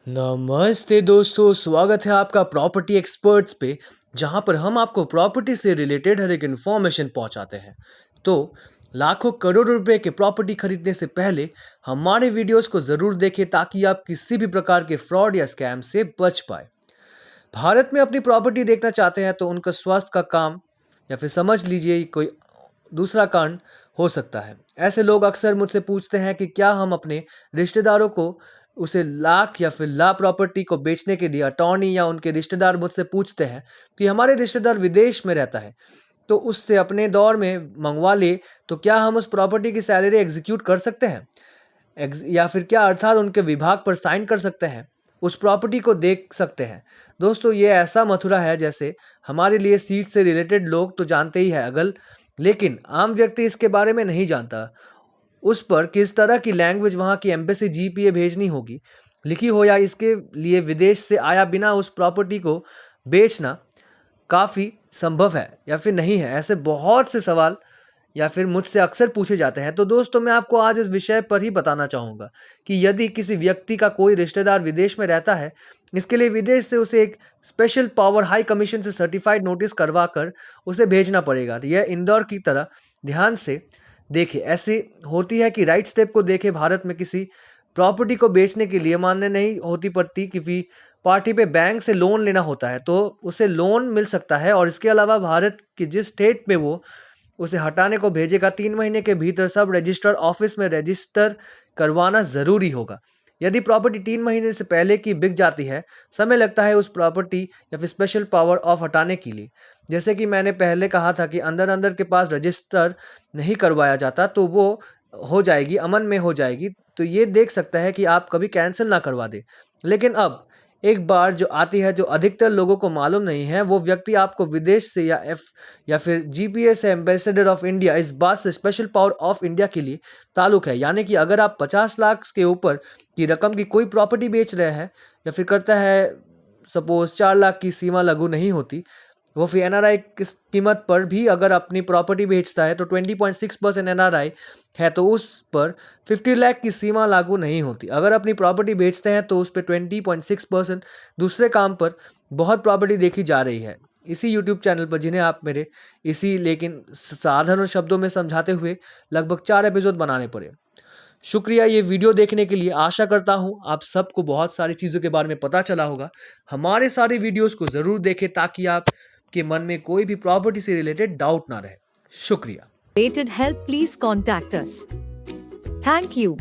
नमस्ते दोस्तों, स्वागत है आपका प्रॉपर्टी एक्सपर्ट्स पे। जहां पर हम आपको प्रॉपर्टी से रिलेटेड हर एक इन्फॉर्मेशन पहुंचाते हैं। तो लाखों करोड़ों रुपए के प्रॉपर्टी खरीदने से पहले हमारे वीडियोस को ज़रूर देखें ताकि आप किसी भी प्रकार के फ्रॉड या स्कैम से बच पाए। भारत में अपनी प्रॉपर्टी देखना चाहते हैं तो उनका स्वास्थ्य का काम या फिर समझ लीजिए कोई दूसरा कांड हो सकता है। ऐसे लोग अक्सर मुझसे पूछते हैं कि क्या हम अपने रिश्तेदारों को उसे लाख या फिर ला प्रॉपर्टी को बेचने के लिए अटॉर्नी या उनके रिश्तेदार मुझसे पूछते हैं कि हमारे रिश्तेदार विदेश में रहता है तो उससे अपने दौर में मंगवा ले, तो क्या हम उस प्रॉपर्टी की सैलरी एग्जीक्यूट कर सकते हैं या फिर क्या अर्थात उनके विभाग पर साइन कर सकते हैं, उस प्रॉपर्टी को देख सकते हैं। दोस्तों, ये ऐसा मथुरा है जैसे हमारे लिए सीट से रिलेटेड लोग तो जानते ही है अगल, लेकिन आम व्यक्ति इसके बारे में नहीं जानता। उस पर किस तरह की लैंग्वेज वहाँ की एम्बेसी जीपीए भेजनी होगी, लिखी हो, या इसके लिए विदेश से आया बिना उस प्रॉपर्टी को बेचना काफ़ी संभव है या फिर नहीं है, ऐसे बहुत से सवाल या फिर मुझसे अक्सर पूछे जाते हैं। तो दोस्तों, मैं आपको आज इस विषय पर ही बताना चाहूँगा कि यदि किसी व्यक्ति का कोई रिश्तेदार विदेश में रहता है, इसके लिए विदेश से उसे एक स्पेशल पावर हाई कमीशन से सर्टिफाइड नोटिस करवा कर उसे भेजना पड़ेगा। तो यह इंदौर की तरह ध्यान से देखें। ऐसी होती है कि राइट स्टेप को देखें। भारत में किसी प्रॉपर्टी को बेचने के लिए मान्य नहीं होती पड़ती कि पार्टी पे बैंक से लोन लेना होता है तो उसे लोन मिल सकता है, और इसके अलावा भारत की जिस स्टेट में वो उसे हटाने को भेजेगा 3 महीने के भीतर सब रजिस्टर ऑफिस में रजिस्टर करवाना ज़रूरी होगा। यदि प्रॉपर्टी 3 महीने से पहले की बिक जाती है, समय लगता है उस प्रॉपर्टी या फिर स्पेशल पावर ऑफ हटाने के लिए। जैसे कि मैंने पहले कहा था कि अंदर अंदर के पास रजिस्टर नहीं करवाया जाता तो वो हो जाएगी, अमन में हो जाएगी। तो ये देख सकता है कि आप कभी कैंसिल ना करवा दे। लेकिन अब एक बार जो आती है, जो अधिकतर लोगों को मालूम नहीं है, वो व्यक्ति आपको विदेश से या फिर जीपीएस एम्बेसडर ऑफ इंडिया इस बात से स्पेशल पावर ऑफ इंडिया के लिए ताल्लुक है। यानी कि अगर आप 50 लाख के ऊपर की रकम की कोई प्रॉपर्टी बेच रहे हैं या फिर करता है, सपोज 4 लाख की सीमा लागू नहीं होती, वो फिर एनआरआई की कीमत पर भी अगर अपनी प्रॉपर्टी बेचता है तो 20.6% एनआरआई है तो उस पर 50 लाख की सीमा लागू नहीं होती। अगर अपनी प्रॉपर्टी बेचते हैं तो उस पर 20.6%। दूसरे काम पर बहुत प्रॉपर्टी देखी जा रही है इसी यूट्यूब चैनल पर, जिन्हें आप मेरे इसी लेकिन साधारण शब्दों में समझाते हुए लगभग 4 एपिसोड बनाने पड़े। शुक्रिया ये वीडियो देखने के लिए। आशा करता हूँ आप सबको बहुत सारी चीज़ों के बारे में पता चला होगा। हमारे सारे वीडियोस को ज़रूर देखें ताकि आपके मन में कोई भी प्रॉपर्टी से रिलेटेड डाउट ना रहे। शुक्रिया। Rated help, please contact us. Thank you.